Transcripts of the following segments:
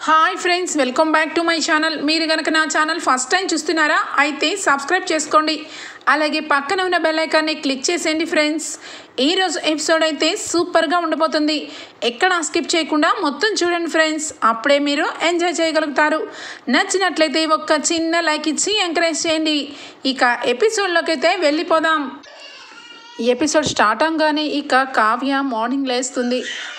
Hi friends, welcome back to my channel. మీరు కనుక నా ఛానల్ ఫస్ట్ టైం చూస్తున్నారా అయితే సబ్స్క్రైబ్ చేసుకోండి. అలాగే పక్కన ఉన్న బెల్ ఐకాన్ని క్లిక్ చేసేయండి ఫ్రెండ్స్. ఈరోజు ఎపిసోడ్ అయితే సూపర్గా ఉండబోతుంది. ఎక్కడ స్కిప్ చేయకుండా మొత్తం చూడండి ఫ్రెండ్స్, అప్పుడే మీరు ఎంజాయ్ చేయగలుగుతారు. నచ్చినట్లయితే ఒక్క చిన్న లైక్ ఇచ్చి ఎంకరేజ్ చేయండి. ఇక ఎపిసోడ్లోకి అయితే వెళ్ళిపోదాం. ఎపిసోడ్ స్టార్ట్ అవగానే ఇక కావ్య మార్నింగ్ లేస్తుంది.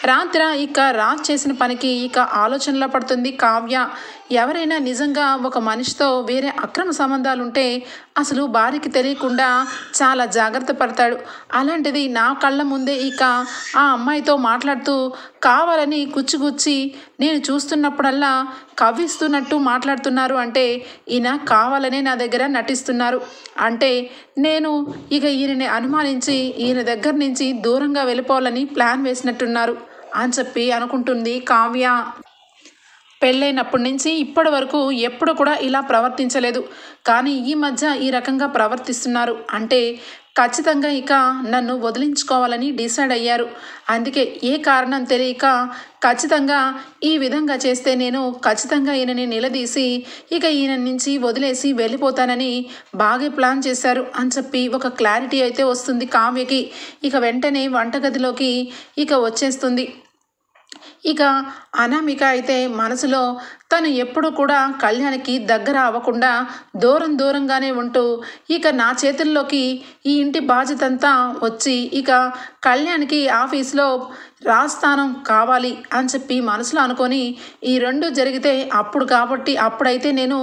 రాత్రి ఇక రాజ్ చేసిన పనికి ఇక ఆలోచనలో పడుతుంది కావ్య. ఎవరైనా నిజంగా ఒక మనిషితో వేరే అక్రమ సంబంధాలు ఉంటే అసలు భార్యకి తెలియకుండా చాలా జాగ్రత్త పడతాడు. అలాంటిది నా కళ్ళ ముందే ఇక ఆ అమ్మాయితో మాట్లాడుతూ కావాలని గుచ్చి నేను చూస్తున్నప్పుడల్లా కవ్విస్తున్నట్టు మాట్లాడుతున్నారు అంటే ఈయన కావాలనే నా దగ్గర నటిస్తున్నారు. అంటే నేను ఇక ఈయనని అనుమానించి ఈయన దగ్గర నుంచి దూరంగా వెళ్ళిపోవాలని ప్లాన్ వేసినట్టున్నారు అని చెప్పి అనుకుంటుంది కావ్య. పెళ్ళైనప్పటి నుంచి ఇప్పటి వరకు ఎప్పుడు కూడా ఇలా ప్రవర్తించలేదు, కానీ ఈ మధ్య ఈ రకంగా ప్రవర్తిస్తున్నారు అంటే ఖచ్చితంగా ఇక నన్ను వదిలించుకోవాలని డిసైడ్ అయ్యారు. అందుకే ఏ కారణం తెలియక ఖచ్చితంగా ఈ విధంగా చేస్తే నేను ఖచ్చితంగా ఈయనని నిలదీసి ఇక ఈయన నుంచి వదిలేసి వెళ్ళిపోతానని బాగా ప్లాన్ చేశారు అని చెప్పి ఒక క్లారిటీ అయితే వస్తుంది కావ్యకి. ఇక వెంటనే వంటగదిలోకి ఇక వచ్చేస్తుంది. ఇక అనామిక అయితే మనసులో తను ఎప్పుడు కూడా కళ్యాణ్కి దగ్గర అవ్వకుండా దూరంగానే ఉంటూ ఇక నా చేతుల్లోకి ఈ ఇంటి బాధ్యత అంతా వచ్చి ఇక కళ్యాణ్కి ఆఫీస్లో రాజస్థానం కావాలి అని చెప్పి మనసులో అనుకొని ఈ రెండు జరిగితే అప్పుడైతే నేను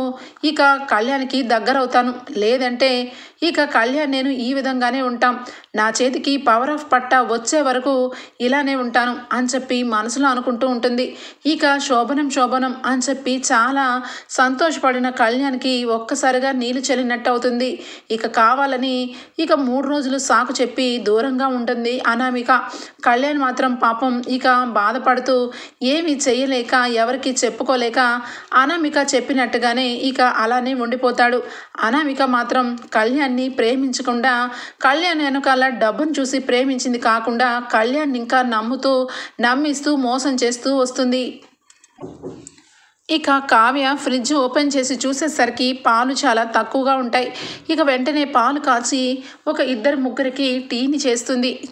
ఇక కళ్యాణ్కి దగ్గర అవుతాను, లేదంటే ఇక కళ్యాణ్ నేను ఈ విధంగానే ఉంటాం, నా చేతికి పవర్ ఆఫ్ పట్టా వచ్చే వరకు ఇలానే ఉంటాను అని చెప్పి మనసులో అనుకుంటూ ఉంటుంది. ఇక శోభనం అని చెప్పి చాలా సంతోషపడిన కళ్యాణ్కి ఒక్కసారిగా నీళ్లు చెల్లినట్టు అవుతుంది. ఇక కావాలని ఇక 3 రోజులు సాకు చెప్పి దూరంగా ఉంటుంది అనామిక. కళ్యాణ్ మాత్రం పాపం ఇక బాధపడుతూ ఏమీ చెయ్యలేక ఎవరికి చెప్పుకోలేక అనామిక చెప్పినట్టుగానే ఇక అలానే ఉండిపోతాడు. అనామిక మాత్రం కళ్యాణ్ని ప్రేమించకుండా కళ్యాణ్ వెనకాల డబ్బును చూసి ప్రేమించింది కాకుండా కళ్యాణ్ ఇంకా నమ్మిస్తూ మోసం చేస్తూ వస్తుంది. ఇక కావ్య ఫ్రిడ్జ్ ఓపెన్ చేసి చూసేసరికి పాలు చాలా తక్కువగా ఉంటాయి. ఇక వెంటనే పాలు కాచి ఒక 2-3కి టీని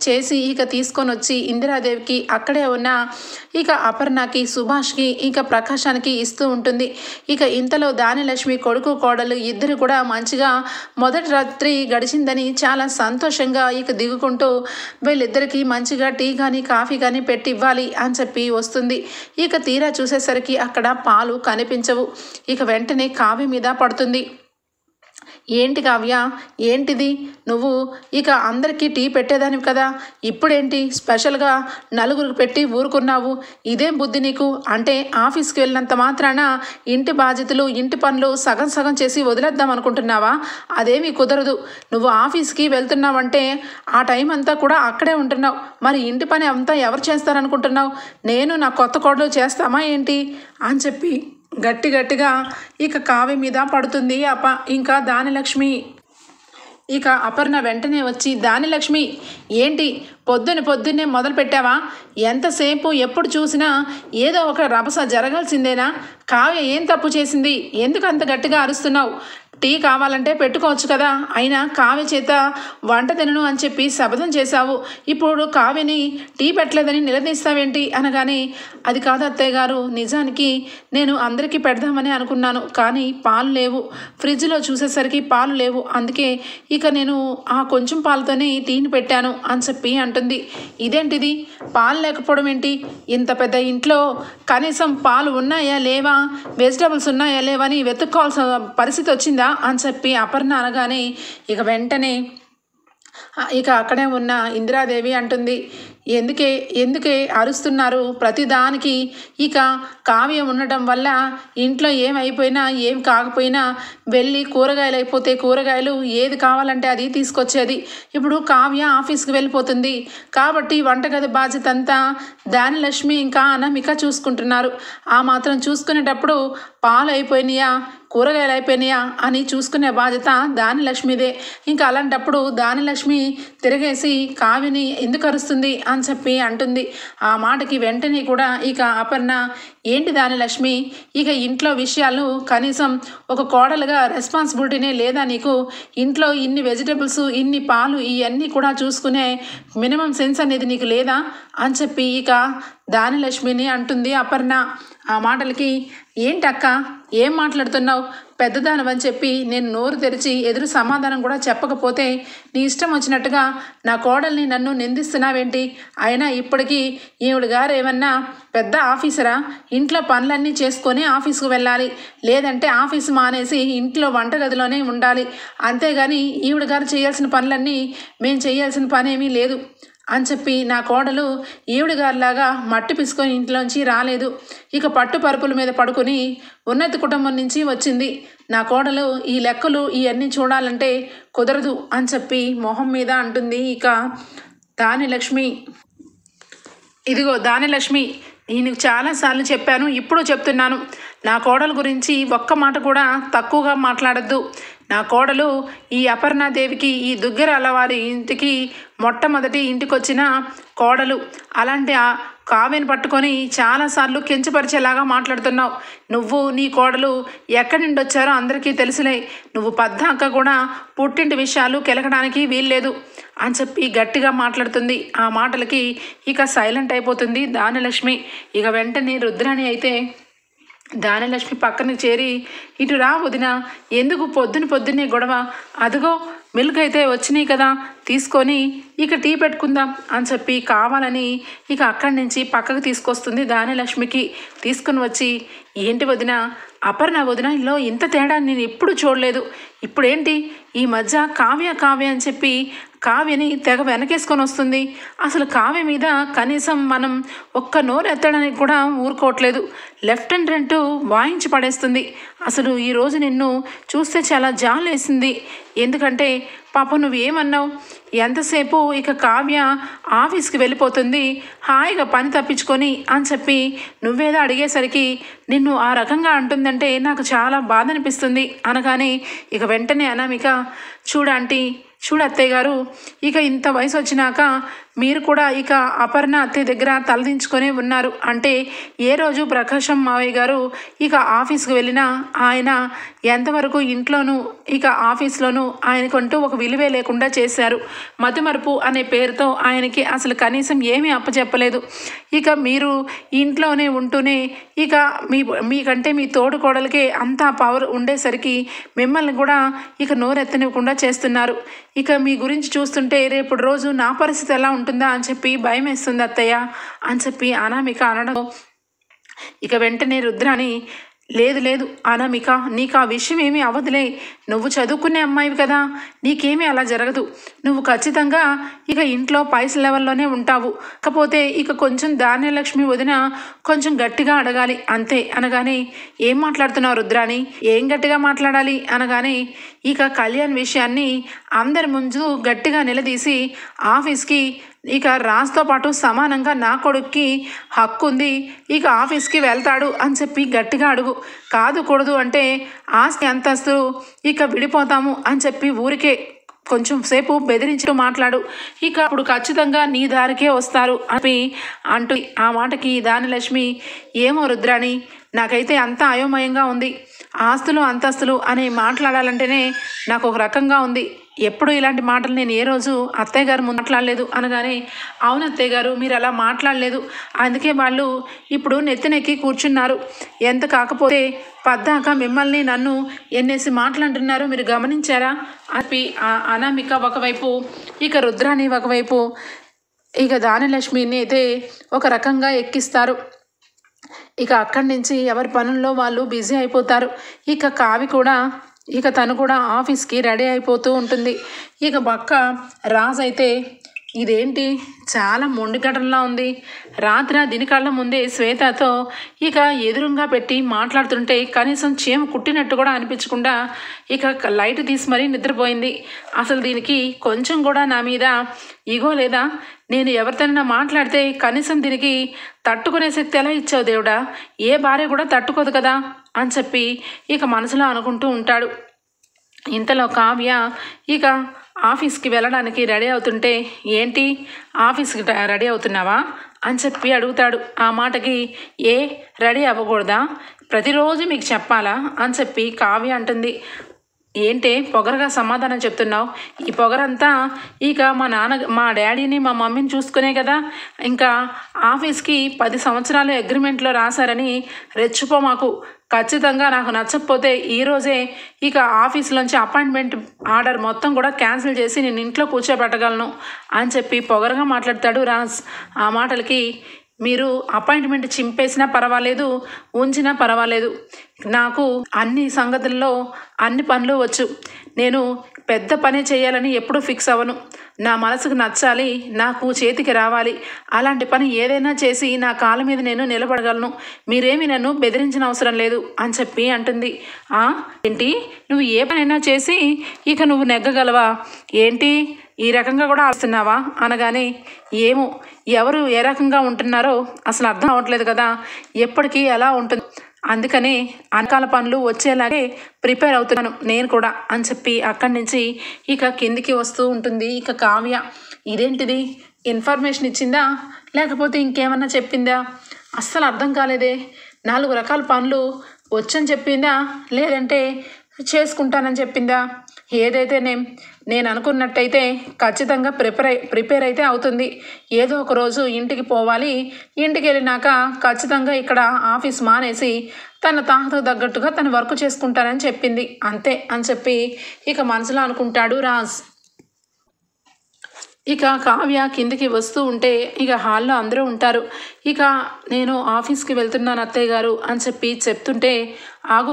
చేసి ఇక తీసుకొని వచ్చి ఇందిరాదేవికి అక్కడే ఉన్న ఇక అపర్ణకి, సుభాష్కి, ఇక ప్రకాశానికి ఇస్తూ ఉంటుంది. ఇక ఇంతలో దానిలక్ష్మి కొడుకు కోడలు ఇద్దరు కూడా మంచిగా మొదటి రాత్రి గడిచిందని చాలా సంతోషంగా ఇక దిగుకుంటూ వీళ్ళిద్దరికీ మంచిగా టీ కానీ కాఫీ కానీ పెట్టి ఇవ్వాలి అని చెప్పి వస్తుంది. ఇక తీరా చూసేసరికి అక్కడ పాలు కనిపించవు. ఇక వెంటనే కావ్య మీద పడుతుంది. ఏంటి కావ్య, ఏంటిది? నువ్వు ఇక అందరికీ టీ పెట్టేదానివి కదా, ఇప్పుడేంటి స్పెషల్గా నలుగురికి పెట్టి ఊరుకున్నావు? ఇదేం బుద్ధి నీకు? అంటే ఆఫీస్కి వెళ్ళినంత మాత్రాన ఇంటి బాధ్యతలు ఇంటి పనులు సగం చేసి వదిలేద్దాం అనుకుంటున్నావా? అదేమీ కుదరదు. నువ్వు ఆఫీస్కి వెళ్తున్నావంటే ఆ టైం అంతా కూడా అక్కడే ఉంటున్నావు, మరి ఇంటి పని అంతా ఎవరు చేస్తారనుకుంటున్నావు? నేను నా కొత్త కోడలు చేస్తామా ఏంటి అని చెప్పి గట్టిగా ఇక కావ్య మీద పడుతుంది ఇంకా దానిలక్ష్మి. ఇక అపర్ణ వెంటనే వచ్చి, దానిలక్ష్మి ఏంటి పొద్దున్నే మొదలు పెట్టావా? ఎంతసేపు ఎప్పుడు చూసినా ఏదో ఒక రభస జరగాల్సిందేనా? కావ్య ఏం తప్పు చేసింది? ఎందుకు అంత గట్టిగా అరుస్తున్నావు? టీ కావాలంటే పెట్టుకోవచ్చు కదా, అయినా కావ్య చేత వంట తినను అని చెప్పి శపథం చేశావు. ఇప్పుడు కావ్యని టీ పెట్టలేదని నిలదీస్తావేంటి అనగానే, అది కాదు అత్తయ్య గారు, నిజానికి నేను అందరికీ పెడదామని అనుకున్నాను, కానీ పాలు లేవు, ఫ్రిడ్జ్లో చూసేసరికి పాలు లేవు, అందుకే ఇక నేను ఆ కొంచెం పాలతోనే టీని పెట్టాను అని చెప్పి అంటుంది. ఇదేంటిది, పాలు లేకపోవడం ఏంటి? ఇంత పెద్ద ఇంట్లో కనీసం పాలు ఉన్నాయా లేవా, వెజిటబుల్స్ ఉన్నాయా లేవా అని వెతుక్కోవాల్సిన పరిస్థితి వచ్చిందా అని చెప్పి అపర్ణ అనగానే ఇక వెంటనే ఇక అక్కడే ఉన్న ఇందిరాదేవి అంటుంది, ఎందుకే అరుస్తున్నారు ప్రతిదానికి? ఇక కావ్య ఉండటం వల్ల ఇంట్లో ఏమైపోయినా ఏం కాకపోయినా వెళ్ళి కూరగాయలు అయిపోతే కూరగాయలు ఏది కావాలంటే అది తీసుకొచ్చేది. ఇప్పుడు కావ్య ఆఫీస్కి వెళ్ళిపోతుంది కాబట్టి వంటగది బాధ్యత అంతా దానిలక్ష్మి ఇంకా అనామిక చూసుకుంటున్నారు. ఆ మాత్రం చూసుకునేటప్పుడు పాలు అయిపోయినాయా, కూరగాయలు అయిపోయినాయా అని చూసుకునే బాధ్యత దానిలక్ష్మిదే. ఇంకా అలాంటప్పుడు దానిలక్ష్మి తిరిగేసి కావ్యని ఎందుకు అరుస్తుంది అని చెప్పి అంటుంది. ఆ మాటకి వెంటనే కూడా ఇక అపర్ణ, ఏంటి దానిలక్ష్మి, ఇక ఇంట్లో విషయాలు కనీసం ఒక కోడలుగా రెస్పాన్సిబిలిటీనే లేదా నీకు? ఇంట్లో ఇన్ని వెజిటబుల్స్, ఇన్ని పాలు, ఇవన్నీ కూడా చూసుకునే మినిమం సెన్స్ అనేది నీకు లేదా అని చెప్పి ఇక దానిలక్ష్మిని అంటుంది అపర్ణ. ఆ మాటలకి, ఏంటక్క ఏం మాట్లాడుతున్నావు, పెద్దదానవని చెప్పి నేను నోరు తెరిచి ఎదురు సమాధానం కూడా చెప్పకపోతే నీ ఇష్టం వచ్చినట్టుగా నా కోడల్ని నన్ను నిందిస్తున్నావేంటి? అయినా ఇప్పటికీ ఈవిడ గారు ఏమన్నా పెద్ద ఆఫీసరా? ఇంట్లో పనులన్నీ చేసుకొని ఆఫీస్కు వెళ్ళాలి, లేదంటే ఆఫీసు మానేసి ఇంట్లో వంటగదిలోనే ఉండాలి, అంతేగాని ఈవిడ గారు చేయాల్సిన పనులన్నీ మేము చేయాల్సిన పని ఏమీ లేదు అని చెప్పి నా కోడలు ఈవిడ గారిలాగా మట్టి పిసుకొని ఇంట్లోంచి రాలేదు. ఇక పట్టు పరుపుల మీద పడుకొని ఉన్నత కుటుంబం నుంచి వచ్చింది. నా కోడలు ఈ లెక్కలు ఇవన్నీ చూడాలంటే కుదరదు అని చెప్పి మొహం మీద అంటుంది ఇక దానిలక్ష్మి. ఇదిగో దానిలక్ష్మి, నేను చాలాసార్లు చెప్పాను, ఇప్పుడు చెప్తున్నాను, నా కోడలు గురించి ఒక్క మాట కూడా తక్కువగా మాట్లాడద్దు. నా కోడలు ఈ అపర్ణాదేవికి, ఈ దుగ్గరాల వారి ఇంటికి మొట్టమొదటి ఇంటికొచ్చిన కోడలు. అలాంటి ఆ కావ్యని పట్టుకొని చాలాసార్లు కించపరిచేలాగా మాట్లాడుతున్నావు. నువ్వు నీ కోడలు ఎక్కడి నుండి వచ్చారో అందరికీ తెలుసులే. నువ్వు పద్దాక కూడా పుట్టింటి విషయాలు కెలకడానికి వీల్లేదు అని చెప్పి గట్టిగా మాట్లాడుతుంది. ఆ మాటలకి ఇక సైలెంట్ అయిపోతుంది దానిలక్ష్మి. ఇక వెంటనే రుద్రాణి అయితే దానిలక్ష్మి పక్కన చేరి, ఇటు రా వదిన, ఎందుకు పొద్దున్నే గొడవ, అదిగో మిల్క్ అయితే వచ్చినాయి కదా, తీసుకొని ఇక టీ పెట్టుకుందాం అని చెప్పి కావాలని ఇక అక్కడి నుంచి పక్కకు తీసుకొస్తుంది దానిలక్ష్మికి. తీసుకుని వచ్చి, ఏంటి వదిన, అపర్ణ వదినలో ఇంత తేడా నేను ఎప్పుడు చూడలేదు, ఇప్పుడేంటి ఈ మధ్య కావ్య అని చెప్పి కావ్యని తెగ వెనకేసుకొని వస్తుంది. అసలు కావ్య మీద కనీసం మనం ఒక్క నోరు ఎత్తడానికి కూడా ఊరుకోవట్లేదు, లెఫ్ట్ అండ్ రైట్ వాయించి పడేస్తుంది. అసలు ఈరోజు నిన్ను చూస్తే చాలా జాలేసింది. ఎందుకంటే పాప నువ్వేమన్నావు, ఎంతసేపు ఇక కావ్య ఆఫీస్కి వెళ్ళిపోతుంది, హాయిగా పని తప్పించుకొని అని చెప్పి నువ్వేదో అడిగేసరికి నిన్ను ఆ రకంగా అంటుందంటే నాకు చాలా బాధ అనిపిస్తుంది అనగానే ఇక వెంటనే అనామిక, చూడంటీ, చూడత్తయ్య గారు, ఇక ఇంత వయసు వచ్చినాక మీరు కూడా ఇక అపర్ణ అత్తయ్య దగ్గర తలదించుకొనే ఉన్నారు. అంటే ఏ రోజు ప్రకాశం మావయ్య గారు ఇక ఆఫీస్కి వెళ్ళినా ఆయన ఎంతవరకు ఇంట్లోనూ ఇక ఆఫీస్లోనూ ఆయనకంటూ ఒక విలువే లేకుండా చేశారు. మతిమరుపు అనే పేరుతో ఆయనకి అసలు కనీసం ఏమీ అప్పచెప్పలేదు. ఇక మీరు ఇంట్లోనే ఉంటూనే ఇక మీకంటే మీ తోడు కోడలకే అంతా పవర్ ఉండేసరికి మిమ్మల్ని కూడా ఇక నోరెత్తనివ్వకుండా చేస్తున్నారు. ఇక మీ గురించి చూస్తుంటే రేపటి రోజు నా పరిస్థితి ఎలా ఉంటుందా అని చెప్పి భయం వేస్తుంది అత్తయ్య అని చెప్పి అనామిక అనడం. ఇక వెంటనే రుద్రాని, లేదు అనామిక, నీకు ఆ విషయం ఏమీ అవ్వదులే, నువ్వు చదువుకునే అమ్మాయివి కదా, నీకేమీ అలా జరగదు, నువ్వు ఖచ్చితంగా ఇక ఇంట్లో పైస లెవెల్లోనే ఉంటావు, కాకపోతే ఇక కొంచెం ధాన్యలక్ష్మి వదిన కొంచెం గట్టిగా అడగాలి అంతే అనగానే, ఏం మాట్లాడుతున్నావు రుద్రాని, ఏం గట్టిగా మాట్లాడాలి అనగానే ఇక కళ్యాణ్ విషయాన్ని అందరి ముందు గట్టిగా నిలదీసి ఆఫీస్కి ఇక రాజ్తో పాటు సమానంగా నా కొడుక్కి హక్కు ఉంది, ఇక ఆఫీస్కి వెళ్తాడు అని చెప్పి గట్టిగా అడుగు, కాదు కూడదు అంటే ఆస్తి అంతస్తు ఇక విడిపోతాము అని చెప్పి ఊరికే కొంచెం సేపు బెదిరించు మాట్లాడు, ఇక అప్పుడు ఖచ్చితంగా నీ దారికే వస్తారు అని అంటూ ఆ మాటకి దానిలక్ష్మి, ఏమో రుద్రాణి, నాకైతే అంతా అయోమయంగా ఉంది, ఆస్తులు అంతస్తులు అని మాట్లాడాలంటేనే నాకు ఒక రకంగా ఉంది, ఎప్పుడు ఇలాంటి మాటలు నేను ఏ రోజు అత్తయ్య గారు ముందు మాట్లాడలేదు అనగానే, అవును అత్తయ్య గారు, మీరు అలా మాట్లాడలేదు, అందుకే వాళ్ళు ఇప్పుడు నెత్తినెక్కి కూర్చున్నారు, ఎంత కాకపోతే పద్దాక మిమ్మల్ని నన్ను ఎన్నేసి మాట్లాడుతున్నారో మీరు గమనించారా అని అనామిక ఒకవైపు ఇక రుద్రాని ఒకవైపు ఇక దానిలక్ష్మిని అయితే ఒక రకంగా ఎక్కిస్తారు. ఇక అక్కడి నుంచి ఎవరి పనుల్లో వాళ్ళు బిజీ అయిపోతారు. ఇక కావి కూడా ఇక తను కూడా ఆఫీస్కి రెడీ అయిపోతూ ఉంటుంది. ఇక పక్క రాజ్ అయితే, ఇదేంటి చాలా మొండి ఘటనలా ఉంది. రాత్రి దీని కళ్ళ ముందే శ్వేతతో ఇక ఎదురుగా పెట్టి మాట్లాడుతుంటే కనీసం చీమ కుట్టినట్టు కూడా అనిపించకుండా ఇక లైట్ తీసి మరీ నిద్రపోయింది. అసలు దీనికి కొంచెం కూడా నా మీద ఇగో లేదా? నేను ఎవరితోనైనా మాట్లాడితే కనీసం దీనికి తట్టుకునే శక్తి ఎలా ఇచ్చావు దేవుడా? ఏ భార్య కూడా తట్టుకోదు కదా అని చెప్పి ఇక మనసులో అనుకుంటూ ఉంటాడు. ఇంతలో కావ్య ఇక ఆఫీస్కి వెళ్ళడానికి రెడీ అవుతుంటే, ఏంటి ఆఫీస్కి రెడీ అవుతున్నావా అని చెప్పి అడుగుతాడు. ఆ మాటకి రెడీ అవ్వకూడదా, ప్రతిరోజు మీకు చెప్పాలా అని చెప్పి కావ్య అంటుంది. ఏంటే పొగరగా సమాధానం చెప్తున్నావు? ఈ పొగరంతా ఇక మా డాడీని మా మమ్మీని చూసుకునే కదా. ఇంకా ఆఫీస్కి 10 సంవత్సరాలు అగ్రిమెంట్లో రాశారని రెచ్చిపో మాకు. ఖచ్చితంగా నాకు నచ్చకపోతే ఈరోజే ఇక ఆఫీస్లోంచి అపాయింట్మెంట్ ఆర్డర్ మొత్తం కూడా క్యాన్సిల్ చేసి నేను ఇంట్లో కూర్చోబెట్టగలను అని చెప్పి పొగరగా మాట్లాడతాడు రాజ్. ఆ మాటలకి మీరు అపాయింట్మెంట్ చింపేసినా పర్వాలేదు, ఉంచినా పర్వాలేదు, నాకు అన్ని సంగతుల్లో అన్ని పనులు వచ్చు. నేను పెద్ద పని చేయాలని ఎప్పుడూ ఫిక్స్ అవ్వను. నా మనసుకు నచ్చాలి, నాకు చేతికి రావాలి. అలాంటి పని ఏదైనా చేసి నా కాళ్ళ మీద నేను నిలబడగలను. మీరేమి నన్ను బెదిరించిన అవసరం లేదు అని చెప్పి అంటుంది. ఏంటి నువ్వు ఏ పనైనా చేసి ఇక నువ్వు నెగ్గగలవా ఏంటి? ఈ రకంగా కూడా ఆడుతున్నావా అనగానే, ఏమో ఎవరు ఏ రకంగా ఉంటున్నారో అసలు అర్థం అవ్వట్లేదు కదా, ఎప్పటికీ ఎలా ఉంటుంది, అందుకనే అనకాల పనులు వచ్చేలాగే ప్రిపేర్ అవుతున్నాను నేను కూడా అని చెప్పి అక్కడి నుంచి ఇక కిందికి వస్తూ ఉంటుంది ఇక కావ్య. ఇదేంటిది, ఇన్ఫర్మేషన్ ఇచ్చిందా లేకపోతే ఇంకేమన్నా చెప్పిందా? అస్సలు అర్థం కాలేదే. 4 రకాల పనులు వచ్చని చెప్పిందా లేదంటే చేసుకుంటానని చెప్పిందా? ఏదైతే నేను అనుకున్నట్టయితే ఖచ్చితంగా ప్రిపేర్ అయితే అవుతుంది. ఏదో ఒక రోజు ఇంటికి పోవాలి. ఇంటికి వెళ్ళినాక ఖచ్చితంగా ఇక్కడ ఆఫీస్ మానేసి తన తాహతకు తగ్గట్టుగా తన వర్క్ చేసుకుంటానని చెప్పింది, అంతే అని చెప్పి ఇక మనసులో అనుకుంటాడు రాజ్. ఇక కావ్య కిందికి వస్తూ ఉంటే ఇక హాల్లో అందరూ ఉంటారు. ఇక నేను ఆఫీస్కి వెళ్తున్నాను అత్తయ్య గారు అని చెప్పి చెప్తుంటే, ఆగు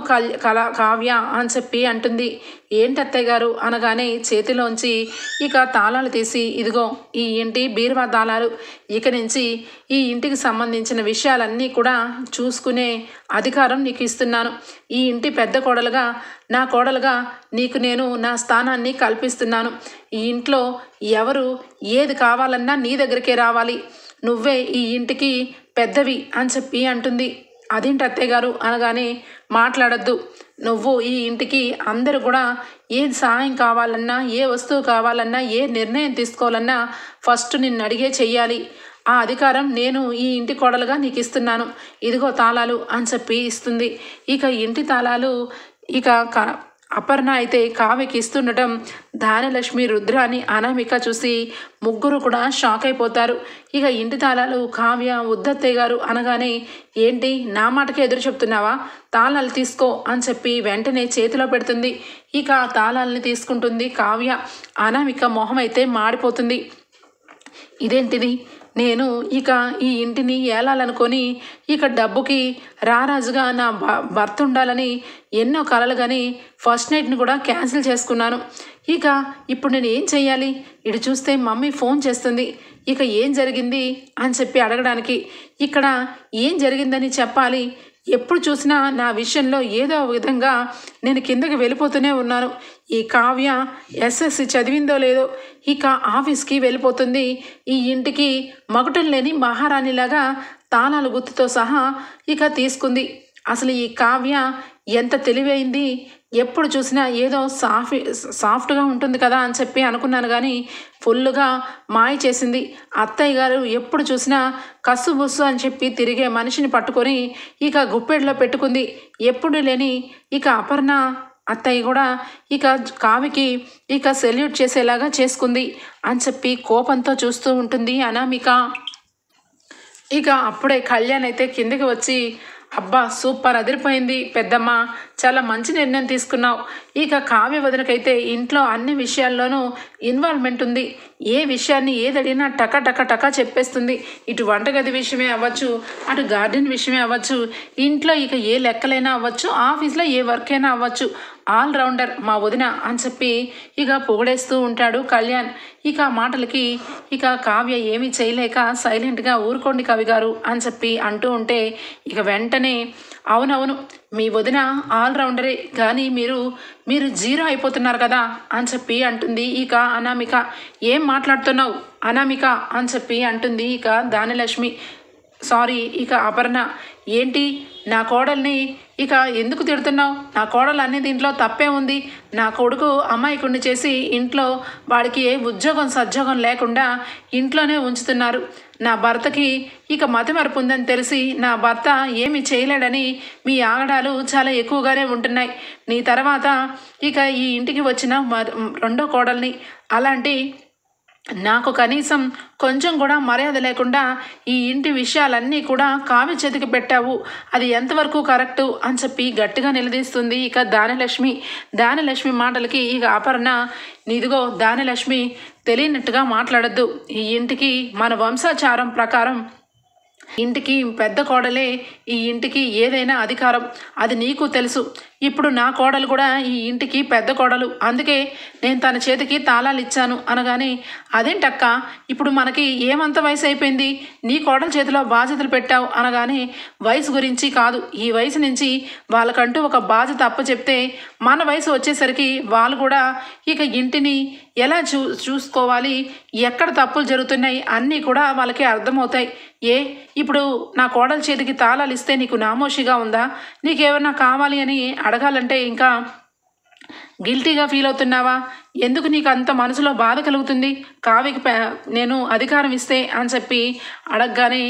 కావ్య అని చెప్పి అంటుంది. ఏంటి అత్తయ్య గారు అనగానే చేతిలోంచి ఇక తాళాలు తీసి, ఇదిగో ఈ ఇంటి బీరువా తాళాలు, ఇక నుంచి ఈ ఇంటికి సంబంధించిన విషయాలన్నీ కూడా చూసుకునే అధికారం నీకు ఇస్తున్నాను. ఈ ఇంటి పెద్ద కోడలుగా నా కోడలుగా నీకు నేను నా స్థానాన్ని కల్పిస్తున్నాను. ఈ ఇంట్లో ఎవరు ఏది కావాలన్నా నీ దగ్గరికే రావాలి, నువ్వే ఈ ఇంటికి పెద్దవి అని చెప్పి అంటుంది. అదేంటి అత్తయ్య గారు అనగానే, మాట్లాడద్దు, నువ్వు ఈ ఇంటికి అందరూ కూడా ఏది సహాయం కావాలన్నా, ఏ వస్తువు కావాలన్నా, ఏ నిర్ణయం తీసుకోవాలన్నా ఫస్ట్ నిన్ను అడిగే చెయ్యాలి. ఆ అధికారం నేను ఈ ఇంటి కోడలుగా నీకు ఇస్తున్నాను, ఇదిగో తాళాలు అని చెప్పి ఇస్తుంది. ఇక ఇంటి తాళాలు ఇక అపర్ణ అయితే కావ్యకి ఇస్తుండటం ధాన్యలక్ష్మి, రుద్రాని, అనామిక చూసి ముగ్గురు కూడా షాక్ అయిపోతారు. ఇక ఇంటి తాళాలు కావ్య ఉద్దత్తయ్య గారు అనగానే, ఏంటి నా మాటకే ఎదురు చెప్తున్నావా, తాళాలు తీసుకో అని చెప్పి వెంటనే చేతిలో పెడుతుంది. ఇక తాళాలని తీసుకుంటుంది కావ్య. అనామిక మొహం అయితే మాడిపోతుంది. ఇదేంటిది, నేను ఇక ఈ ఇంటిని ఏలాలనుకొని ఇక డబ్బుకి రారాజుగా నా భర్త ఉండాలని ఎన్నో కలలు కానీ ఫస్ట్ నైట్ని కూడా క్యాన్సిల్ చేసుకున్నాను. ఇక ఇప్పుడు నేను ఏం చెయ్యాలి? ఇటు చూస్తే మమ్మీ ఫోన్ చేస్తుంది. ఇక ఏం జరిగింది అని చెప్పి అడగడానికి, ఇక్కడ ఏం జరిగిందని చెప్పాలి. ఎప్పుడు చూసినా నా విషయంలో ఏదో విధంగా నేను కిందకి వెళ్ళిపోతూనే ఉన్నాను. ఈ కావ్య ఎస్ఎస్సి చదివిందో లేదో ఇక ఆఫీస్కి వెళ్ళిపోతుంది. ఈ ఇంటికి మగటం లేని మహారాణిలాగా తాళాల గుర్తుతో సహా ఇక తీసుకుంది. అసలు ఈ కావ్య ఎంత తెలివైంది, ఎప్పుడు చూసినా ఏదో సాఫ్ట్గా ఉంటుంది కదా అని చెప్పి అనుకున్నాను, కానీ ఫుల్గా మాయ చేసింది. అత్తయ్య గారు ఎప్పుడు చూసినా కస్సు బుస్సు అని చెప్పి తిరిగే మనిషిని పట్టుకొని ఇక గుప్పెడిలో పెట్టుకుంది. ఎప్పుడు లేని ఇక అపర్ణ అత్తయ్య కూడా ఇక కావ్యకి ఇక సెల్యూట్ చేసేలాగా చేసుకుంది అని చెప్పి కోపంతో చూస్తూ ఉంటుంది అనామిక. ఇక అప్పుడే కళ్యాణ్ అయితే కిందకి వచ్చి, అబ్బా సూపర్, అదిరిపోయింది పెద్దమ్మ, చాలా మంచి నిర్ణయం తీసుకున్నావు. ఇక కావ్య వదినకైతే ఇంట్లో అన్ని విషయాల్లోనూ ఇన్వాల్వ్మెంట్ ఉంది. ఏ విషయాన్ని ఏది అడిగినా టకా చెప్పేస్తుంది. ఇటు వంటగది విషయమే అవ్వచ్చు, అటు గార్డెన్ విషయమే అవ్వచ్చు, ఇంట్లో ఇక ఏ లెక్కలైనా అవ్వచ్చు, ఆఫీస్లో ఏ వర్క్ అయినా అవ్వచ్చు, ఆల్రౌండర్ మా వదిన అని చెప్పి ఇక పొగిడేస్తూ ఉంటాడు కళ్యాణ్. ఇక మాటలకి ఇక కావ్య ఏమీ చేయలేక సైలెంట్గా ఊరుకోండి కవి గారు అని చెప్పి అంటూ ఉంటే ఇక వెంటనే అవునవును మీ వదిన ఆల్రౌండరే కానీ మీరు జీరో అయిపోతున్నారు కదా అని చెప్పి అంటుంది ఇక అనామిక. ఏం మాట్లాడుతున్నావు అనామిక అని చెప్పి అంటుంది ఇక దానిలక్ష్మి. సారీ ఇక అపర్ణ. ఏంటి నా కోడల్ని ఇక ఎందుకు తిడుతున్నావు? నా కోడలు అన్ని దీంట్లో తప్పే ఉంది. నా కొడుకు అమాయకుడిని చేసి ఇంట్లో వాడికి ఏ ఉద్యోగం సద్యోగం లేకుండా ఇంట్లోనే ఉంచుతున్నారు. నా భర్తకి ఇక మతిమరుపు ఉందని తెలిసి నా భర్త ఏమి చేయలేడని మీ ఆగడాలు చాలా ఎక్కువగానే ఉంటున్నాయి. నీ తర్వాత ఇక ఈ ఇంటికి వచ్చిన రెండో కోడల్ని అలాంటి నాకు కనీసం కొంచెం కూడా మర్యాద లేకుండా ఈ ఇంటి విషయాలన్నీ కూడా కావ్య చేతికి పెట్టావు. అది ఎంతవరకు కరెక్టు అని చెప్పి గట్టిగా నిలదీస్తుంది ఇక దానిలక్ష్మి మాటలకి ఇక అపర్ణ నిదిగో దానిలక్ష్మి తెలియనట్టుగా మాట్లాడద్దు. ఈ ఇంటికి మన వంశాచారం ప్రకారం ఇంటికి పెద్ద కోడలే ఈ ఇంటికి ఏదైనా అధికారం. అది నీకు తెలుసు. ఇప్పుడు నా కోడలు కూడా ఈ ఇంటికి పెద్ద కోడలు. అందుకే నేను తన చేతికి తాళాలు ఇచ్చాను అనగానే అదేంటక్క ఇప్పుడు మనకి ఏమంత వయసు అయిపోయింది, నీ కోడల చేతిలో బాధ్యతలు పెట్టావు అనగానే వయసు గురించి కాదు, ఈ వయసు నుంచి వాళ్ళకంటూ ఒక బాధ్యత అప్పచెప్తే మన వయసు వచ్చేసరికి వాళ్ళు కూడా ఇక ఇంటిని ఎలా చూసుకోవాలి, ఎక్కడ తప్పులు జరుగుతున్నాయి అన్నీ కూడా వాళ్ళకి అర్థమవుతాయి. ఇప్పుడు నా కోడల చేతికి తాళాలు ఇస్తే నీకు నామోషిగా ఉందా? నీకేమన్నా కావాలి అని అడగాలంటే ఇంకా గిల్టీగా ఫీల్ అవుతున్నావా? ఎందుకు నీకు అంత మనసులో బాధ కలుగుతుంది? కావ్యకి నేను అధికారం ఇస్తే అని చెప్పి అడగగానే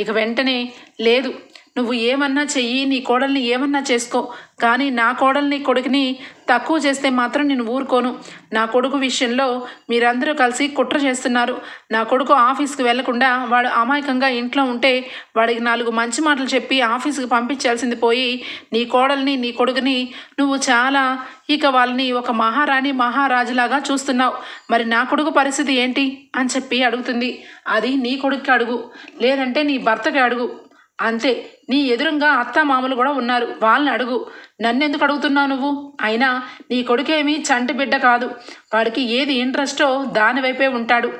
ఇక వెంటనే లేదు, నువ్వు ఏమన్నా చెయ్యి, నీ కోడల్ని ఏమన్నా చేసుకో, కానీ నా కోడల్ని కొడుకుని తక్కువ చేస్తే మాత్రం నేను ఊరుకోను. నా కొడుకు విషయంలో మీరందరూ కలిసి కుట్ర చేస్తున్నారు. నా కొడుకు ఆఫీస్కి వెళ్లకుండా వాడు అమాయకంగా ఇంట్లో ఉంటే వాడికి 4 మంచి మాటలు చెప్పి ఆఫీస్కి పంపించాల్సింది పోయి నీ కోడల్ని నీ కొడుకుని నువ్వు చాలా ఇక వాళ్ళని ఒక మహారాణి మహారాజులాగా చూస్తున్నావు. మరి నా కొడుకు పరిస్థితి ఏంటి అని చెప్పి అడుగుతుంది. అది నీ కొడుక్కి అడుగు, లేదంటే నీ భర్తకి అడుగు, అంతే. నీ ఎదురుగా అత్త మామలు కూడా ఉన్నారు, వాళ్ళని అడుగు. నన్నెందుకు అడుగుతున్నావు నువ్వు? అయినా నీ కొడుకేమీ చంటి బిడ్డ కాదు. వాడికి ఏది ఇంట్రెస్టో దానివైపే ఉంటాడు.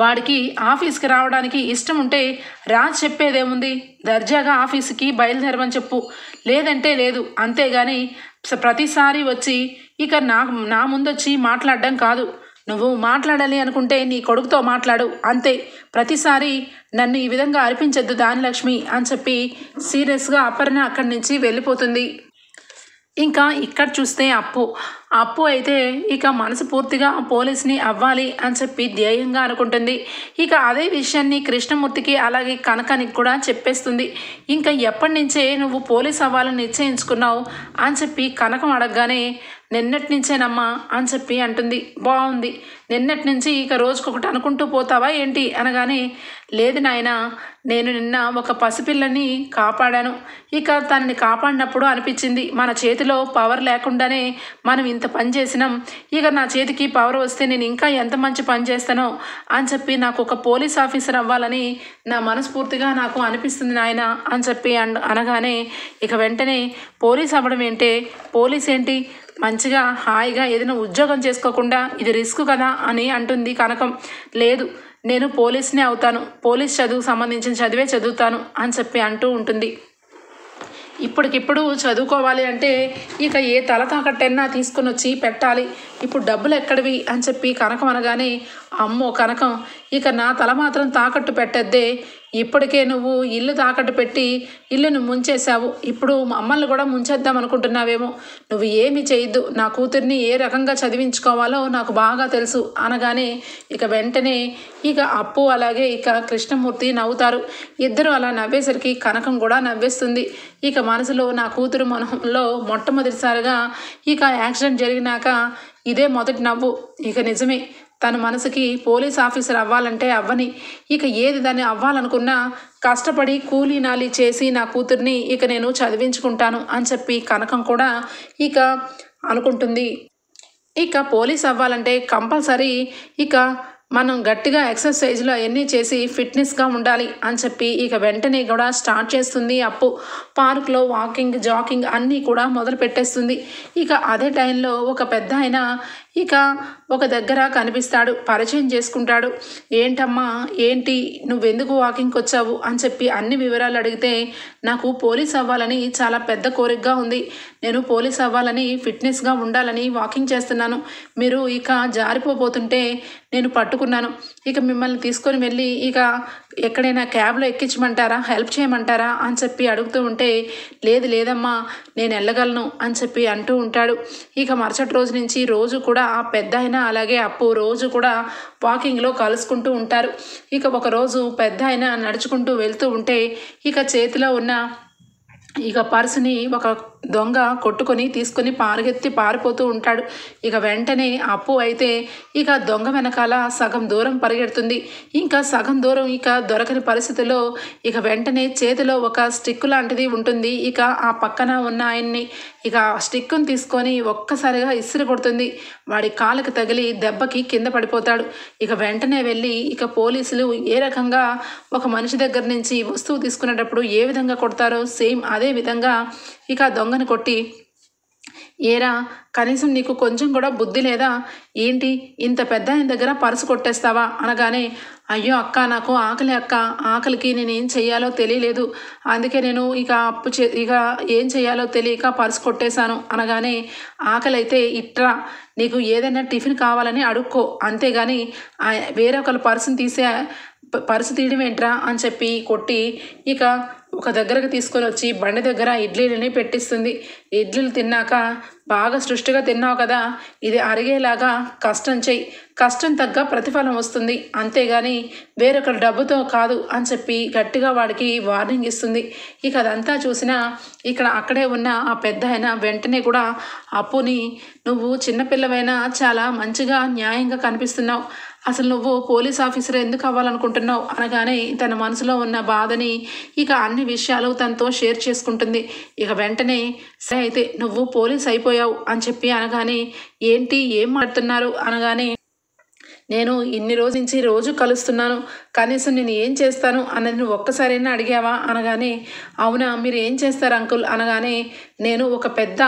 వాడికి ఆఫీస్కి రావడానికి ఇష్టం ఉంటే రాజ్ చెప్పేదేముంది, దర్జాగా ఆఫీస్కి బయలుదేరమని చెప్పు, లేదంటే లేదు. అంతేగాని ప్రతిసారి వచ్చి ఇక నా ముందొచ్చి మాట్లాడడం కాదు. నువ్వు మాట్లాడాలి అనుకుంటే నీ కొడుకుతో మాట్లాడు, అంతే. ప్రతిసారి నన్ను ఈ విధంగా అర్పించద్దు దానిలక్ష్మి అని చెప్పి సీరియస్గా అపర్ణ అక్కడి నుంచి వెళ్ళిపోతుంది. ఇంకా ఇక్కడ చూస్తే అప్పు అయితే ఇక మనసు పూర్తిగా పోలీస్ని అవ్వాలి అని చెప్పి ధ్యేయంగా అనుకుంటుంది. ఇక అదే విషయాన్ని కృష్ణమూర్తికి అలాగే కనకానికి కూడా చెప్పేస్తుంది. ఇంకా ఎప్పటి నుంచే నువ్వు పోలీస్ అవ్వాలని నిశ్చయించుకున్నావు అని చెప్పి కనకం అడగగానే నిన్నటి నుంచేనమ్మా అని చెప్పి అంటుంది. బాగుంది, నిన్నటి నుంచి ఇక రోజుకొకటి అనుకుంటూ పోతావా ఏంటి అనగానే లేదు నాయన, నేను నిన్న ఒక పసిపిల్లని కాపాడాను. ఇక తనని కాపాడినప్పుడు అనిపించింది మన చేతిలో పవర్ లేకుండానే మనం ఇంత పని చేసినాం. ఇక నా చేతికి పవర్ వస్తే నేను ఇంకా ఎంత మంచి పని చేస్తానో అని చెప్పి నాకు ఒక పోలీస్ ఆఫీసర్ అవ్వాలని నా మనస్ఫూర్తిగా నాకు అనిపిస్తుంది నాయన అని చెప్పి అనగానే ఇక వెంటనే పోలీస్ అవ్వడం ఏంటి, పోలీస్ ఏంటి, మంచిగా హాయిగా ఏదైనా ఉద్యోగం చేసుకోకుండా ఇది రిస్క్ కదా అని అంటుంది కనకం. లేదు, నేను పోలీస్నే అవుతాను, పోలీస్ చదువుకు సంబంధించిన చదివే చదువుతాను అని చెప్పి అంటూ ఉంటుంది. ఇప్పటికిప్పుడు చదువుకోవాలి అంటే ఇక ఏ తల తాకట్టైనా తీసుకుని వచ్చి పెట్టాలి, ఇప్పుడు డబ్బులు ఎక్కడివి అని చెప్పి కనకం అనగానే అమ్మో కనకం, ఇక నా తల మాత్రం తాకట్టు పెట్టద్దే. ఇప్పటికే నువ్వు ఇల్లు తాకట్టు పెట్టి ఇల్లును ముంచేశావు, ఇప్పుడు మమ్మల్ని కూడా ముంచేద్దాం అనుకుంటున్నావేమో. నువ్వు ఏమి చేయొద్దు, నా కూతుర్ని ఏ రకంగా చదివించుకోవాలో నాకు బాగా తెలుసు అనగానే ఇక వెంటనే ఇక అప్పు అలాగే ఇక కృష్ణమూర్తి నవ్వుతారు. ఇద్దరు అలా నవ్వేసరికి కనకం కూడా నవ్వేస్తుంది. ఇక మనసులో నా కూతురు మనలో మొట్టమొదటిసారిగా ఇక యాక్సిడెంట్ జరిగినాక ఇదే మొదటి నవ్వు. ఇక నిజమే, తన మనసుకి పోలీస్ ఆఫీసర్ అవ్వాలంటే అవ్వని, ఇక ఏది దాన్ని అవ్వాలనుకున్నా కష్టపడి కూలీ నాలి చేసి నా కూతుర్ని ఇక నేను చదివించుకుంటాను అని చెప్పి కనకం కూడా ఇక అనుకుంటుంది. ఇక పోలీస్ అవ్వాలంటే కంపల్సరీ ఇక మనం గట్టిగా ఎక్సర్సైజ్లు అవన్నీ చేసి ఫిట్నెస్గా ఉండాలి అని చెప్పి ఇక వెంటనే కూడా స్టార్ట్ చేస్తుంది అప్పు. పార్క్లో వాకింగ్ జాకింగ్ అన్నీ కూడా మొదలు పెట్టేస్తుంది. ఇక అదే టైంలో ఒక పెద్ద ఆయన ఇక ఒక దగ్గర కనిపిస్తాడు, పరిచయం చేసుకుంటాడు. ఏంటమ్మా ఏంటి నువ్వెందుకు వాకింగ్కి వచ్చావు అని చెప్పి అన్ని వివరాలు అడిగితే, నాకు పోలీస్ అవ్వాలని చాలా పెద్ద కోరికగా ఉంది, నేను పోలీస్ అవ్వాలని ఫిట్నెస్గా ఉండాలని వాకింగ్ చేస్తున్నాను, మీరు ఇక జారిపోతుంటే నేను పట్టుకున్నాను, ఇక మిమ్మల్ని తీసుకొని వెళ్ళి ఇక ఎక్కడైనా క్యాబ్లో ఎక్కించమంటారా, హెల్ప్ చేయమంటారా అని చెప్పి అడుగుతూ ఉంటే, లేదమ్మా నేను వెళ్ళగలను అని చెప్పి అంటూ ఉంటాడు. ఇక మరుసటి రోజు నుంచి రోజు కూడా ఆ పెద్ద ఆయన అలాగే అప్పు రోజు కూడా వాకింగ్లో కలుసుకుంటూ ఉంటారు. ఇక ఒకరోజు పెద్ద ఆయన నడుచుకుంటూ వెళ్తూ ఉంటే ఇక చేతిలో ఉన్న ఇక పర్సుని ఒక దొంగ కొట్టుకొని తీసుకొని పారిపోతూ ఉంటాడు. ఇక వెంటనే అప్పు అయితే ఇక దొంగ వెనకాల సగం దూరం పరిగెడుతుంది. ఇంకా సగం దూరం ఇక దొరకని పరిస్థితిలో ఇక వెంటనే చేతిలో ఒక స్టిక్ లాంటిది ఉంటుంది. ఇక ఆ పక్కన ఉన్న ఆయన్ని ఇక స్టిక్ను తీసుకొని ఒక్కసారిగా ఇసిరి కొడుతుంది. వాడి కాళ్ళకి తగిలి దెబ్బకి కింద పడిపోతాడు. ఇక వెంటనే వెళ్ళి ఇక పోలీసులు ఏ రకంగా ఒక మనిషి దగ్గర నుంచి వస్తువు తీసుకునేటప్పుడు ఏ విధంగా కొడతారో సేమ్ అదే విధంగా ఇక దొంగను కొట్టి, ఏరా కనీసం నీకు కొంచెం కూడా బుద్ధి లేదా ఏంటి, ఇంత పెద్ద ఆయన దగ్గర పర్సు కొట్టేస్తావా అనగానే, అయ్యో అక్క నాకు ఆకలి అక్క, ఆకలికి నేను ఏం చెయ్యాలో తెలియలేదు, అందుకే నేను ఇక ఇక ఏం చెయ్యాలో తెలియక పర్సు కొట్టేశాను అనగానే, ఆకలి అయితే ఇట్రా నీకు ఏదైనా టిఫిన్ కావాలని అడుక్కో, అంతేగాని వేరొకరు పర్సు తీయడం ఏంట్రా అని చెప్పి కొట్టి ఇక ఒక దగ్గరకు తీసుకొని వచ్చి బండి దగ్గర ఇడ్లీలని పెట్టిస్తుంది. ఇడ్లీలు తిన్నాక, బాగా సృష్టిగా తిన్నావు కదా, ఇది అరిగేలాగా కష్టం చెయ్యి, కష్టం తగ్గ ప్రతిఫలం వస్తుంది, అంతేగాని వేరొకరి డబ్బుతో కాదు అని చెప్పి గట్టిగా వాడికి వార్నింగ్ ఇస్తుంది. ఇక అదంతా చూసినా ఇక్కడ అక్కడే ఉన్న ఆ పెద్ద ఆయన వెంటనే కూడా అప్పుని, నువ్వు చిన్నపిల్లవైనా చాలా మంచిగా న్యాయంగా కనిపిస్తున్నావు, అసలు నువ్వు పోలీస్ ఆఫీసర్ ఎందుకు అవ్వాలనుకుంటున్నావు అనగానే తన మనసులో ఉన్న బాధని ఇక అన్ని విషయాలు తనతో షేర్ చేసుకుంటుంది. ఇక వెంటనే, సరే అయితే నువ్వు పోలీస్ అయిపోయావు అని చెప్పి అనగానే, ఏంటి ఏం మాట్లాడుతున్నారు అనగానే, నేను ఇన్ని రోజు నుంచి రోజు కలుస్తున్నాను, కనీసం నేను ఏం చేస్తాను అన్నది నువ్వు ఒక్కసారైనా అడిగావా అనగానే, అవునా మీరు ఏం చేస్తారు అంకుల్ అనగానే, నేను ఒక పెద్ద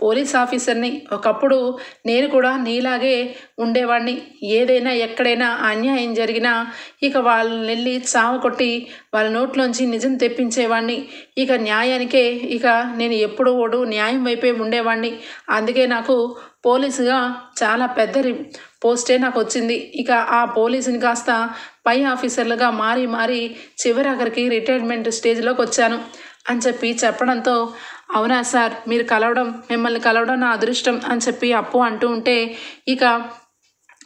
పోలీస్ ఆఫీసర్ని, ఒకప్పుడు నేను కూడా నీలాగే ఉండేవాడిని, ఏదైనా ఎక్కడైనా అన్యాయం జరిగినా ఇక వాళ్ళని వెళ్ళి చావ కొట్టి వాళ్ళ నోట్లోంచి నిజం తెప్పించేవాడిని, ఇక న్యాయానికే ఇక నేను ఎప్పుడు న్యాయం వైపే ఉండేవాడిని, అందుకే నాకు పోలీసుగా చాలా పెద్ద పోస్టే నాకు వచ్చింది, ఇక ఆ పోలీసుని కాస్త పై ఆఫీసర్లుగా మారి చివరికి రిటైర్మెంట్ స్టేజ్లోకి వచ్చాను అని చెప్పి చెప్పడంతో, అవునా సార్ మిమ్మల్ని కలవడం నా అదృష్టం అని చెప్పి అప్పు అంటూ ఉంటే, ఇక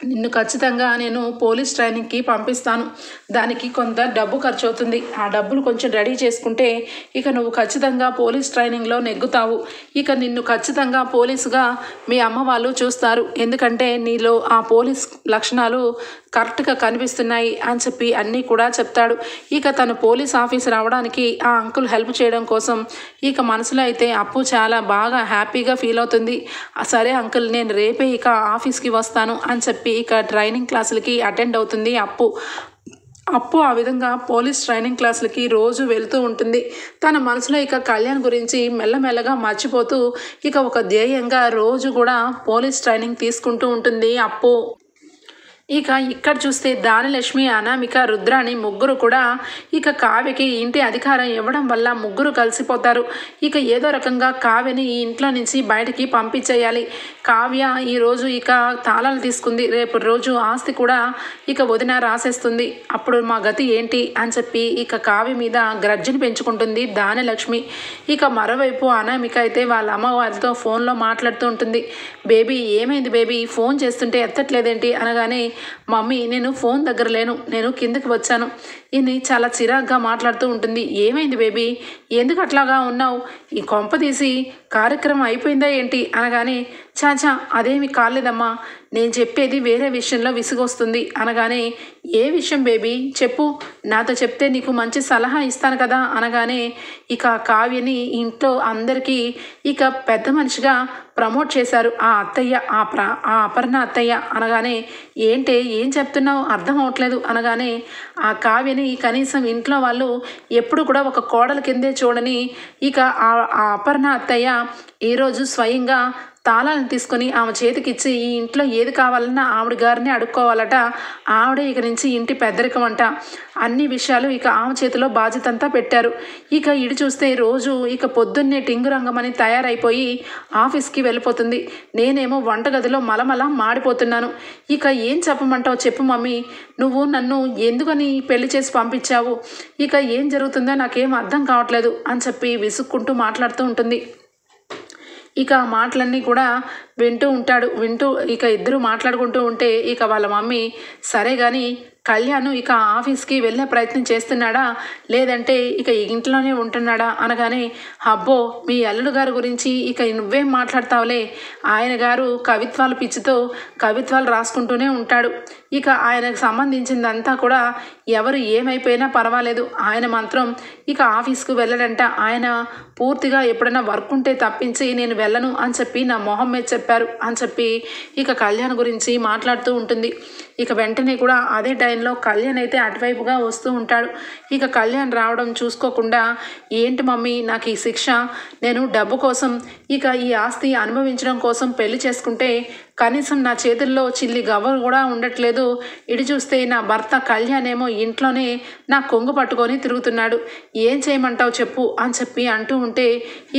నిన్ను ఖచ్చితంగా నేను పోలీస్ ట్రైనింగ్కి పంపిస్తాను, దానికి కొంత డబ్బు ఖర్చు అవుతుంది, ఆ డబ్బులు కొంచెం రెడీ చేసుకుంటే ఇక నువ్వు ఖచ్చితంగా పోలీస్ ట్రైనింగ్లో నెగ్గుతావు, ఇక నిన్ను ఖచ్చితంగా పోలీసుగా మీ అమ్మ వాళ్ళు చూస్తారు, ఎందుకంటే నీలో ఆ పోలీస్ లక్షణాలు కరెక్ట్గా కనిపిస్తున్నాయి అని చెప్పి అన్నీ కూడా చెప్తాడు. ఇక తను పోలీస్ ఆఫీసర్ అవడానికి ఆ అంకుల్ హెల్ప్ చేయడం కోసం ఇక మనసులో అయితే అప్పు చాలా బాగా హ్యాపీగా ఫీల్ అవుతుంది. సరే అంకుల్ నేను రేపే ఇక ఆఫీస్కి వస్తాను అని చెప్పి ఇక ట్రైనింగ్ క్లాసులకి అటెండ్ అవుతుంది అప్పు ఆ విధంగా పోలీస్ ట్రైనింగ్ క్లాసులకి రోజు వెళ్తూ ఉంటుంది. తన మనసులో ఇక కళ్యాణ్ గురించి మెల్లమెల్లగా మర్చిపోతూ ఇక ఒక ధ్యేయంగా రోజు కూడా పోలీస్ ట్రైనింగ్ తీసుకుంటూ ఉంటుంది అప్పు. ఇక ఇక్కడ చూస్తే దానలక్ష్మి, అనామిక, రుద్రాణి ముగ్గురు కూడా ఇక కావ్యకి ఇంటి అధికారం ఇవ్వడం వల్ల ముగ్గురు కలిసిపోతారు. ఇక ఏదో రకంగా కావ్యని ఈ ఇంట్లో నుంచి బయటికి పంపించేయాలి. కావ్య ఈరోజు ఇక తాళాలు తీసుకుంది, రేపు రోజు ఆస్తి కూడా ఇక వదిన రాసేస్తుంది, అప్పుడు మా గతి ఏంటి అని చెప్పి ఇక కావ్య మీద గ్రడ్జిని పెంచుకుంటుంది దానలక్ష్మి. ఇక మరోవైపు అనామిక అయితే వాళ్ళ అమ్మవారితో ఫోన్లో మాట్లాడుతూ ఉంటుంది. బేబీ ఏమైంది బేబీ, ఫోన్ చేస్తుంటే ఎత్తట్లేదేంటి అనగానే, మమ్మీ నేను ఫోన్ దగ్గర లేను, నేను కిందకి వచ్చాను, ఇది చాలా చిరాగ్గా మాట్లాడుతూ ఉంటుంది. ఏమైంది బేబీ, ఎందుకు అట్లాగా ఉన్నావు? ఈ కొంప తీసి కార్యక్రమం అయిపోయిందా ఏంటి అనగానే, చాచా అదేమి కాలేదమ్మా, నేను చెప్పేది వేరే విషయంలో విసుగొస్తుంది అనగానే, ఏ విషయం బేబీ చెప్పు, నాతో చెప్తే నీకు మంచి సలహా ఇస్తాను కదా అనగానే, ఇక కావ్యని ఇంట్లో అందరికీ ఇక పెద్ద మనిషిగా ప్రమోట్ చేశారు ఆ అత్తయ్య, ఆ అపర్ణ అత్తయ్య అనగానే, ఏం చెప్తున్నావు అర్థం అవట్లేదు అనగానే, ఆ కావ్యని కనీసం ఇంట్లో వాళ్ళు ఎప్పుడు కూడా ఒక కోడల కిందే చూడని ఇక ఆ అపర్ణ అత్తయ్య ఈరోజు స్వయంగా తాళాలను తీసుకొని ఆమె చేతికిచ్చి ఈ ఇంట్లో ఏది కావాలన్నా ఆవిడ గారిని అడుక్కోవాలట, ఆవిడే ఇక నుంచి ఇంటి పెద్దరికం అంట, అన్ని విషయాలు ఇక ఆమె చేతిలో బాధ్యత అంతా పెట్టారు. ఇక ఇటు చూస్తే రోజు ఇక పొద్దున్నే టింగురంగమని తయారైపోయి ఆఫీస్కి వెళ్ళిపోతుంది. నేనేమో వంటగదిలో మలమల మాడిపోతున్నాను. ఇక ఏం చెప్పమంటావు చెప్పు మమ్మీ, నువ్వు నన్ను ఎందుకని పెళ్లి చేసి పంపించావు, ఇక ఏం జరుగుతుందో నాకేం అర్థం కావట్లేదు అని చెప్పి విసుక్కుంటూ మాట్లాడుతూ ఉంటుంది. ఇక ఆ మాటలన్నీ కూడా వింటూ ఇక ఇద్దరు మాట్లాడుకుంటూ ఉంటే ఇక వాళ్ళ మమ్మీ, సరే కానీ కళ్యాణ్ ఇక ఆఫీస్కి వెళ్ళే ప్రయత్నం చేస్తున్నాడా లేదంటే ఇక ఇంట్లోనే ఉంటున్నాడా అనగానే, అబ్బో మీ అల్లుడు గారి గురించి ఇక నువ్వేం మాట్లాడతావులే, ఆయన గారు కవిత్వాల పిచ్చితో కవిత్వాలు రాసుకుంటూనే ఉంటాడు, ఇక ఆయనకు సంబంధించిందంతా కూడా ఎవరు ఏమైపోయినా పర్వాలేదు, ఆయన మాత్రం ఇక ఆఫీస్కు వెళ్ళడంట, ఆయన పూర్తిగా ఎప్పుడైనా వర్క్ ఉంటే తప్పించి నేను వెళ్ళను అని చెప్పి నా మొహం మీద చెప్పారు అని చెప్పి ఇక కళ్యాణ్ గురించి మాట్లాడుతూ ఉంటుంది. ఇక వెంటనే కూడా అదే టైంలో కళ్యాణ్ అయితే అటువైపుగా వస్తూ ఉంటాడు. ఇక కళ్యాణ్ రావడం చూసుకోకుండా, ఏంటి మమ్మీ నాకు ఈ శిక్ష, నేను డబ్బు కోసం ఇక ఈ ఆస్తి అనుభవించడం కోసం పెళ్లి చేసుకుంటే కనీసం నా చేతుల్లో చిల్లి గవ్వలు కూడా ఉండట్లేదు, ఇటు చూస్తే నా భర్త కళ్యాణ్ ఏమో ఇంట్లోనే నా కొంగు పట్టుకొని తిరుగుతున్నాడు, ఏం చేయమంటావు చెప్పు అని చెప్పి అంటూ ఉంటే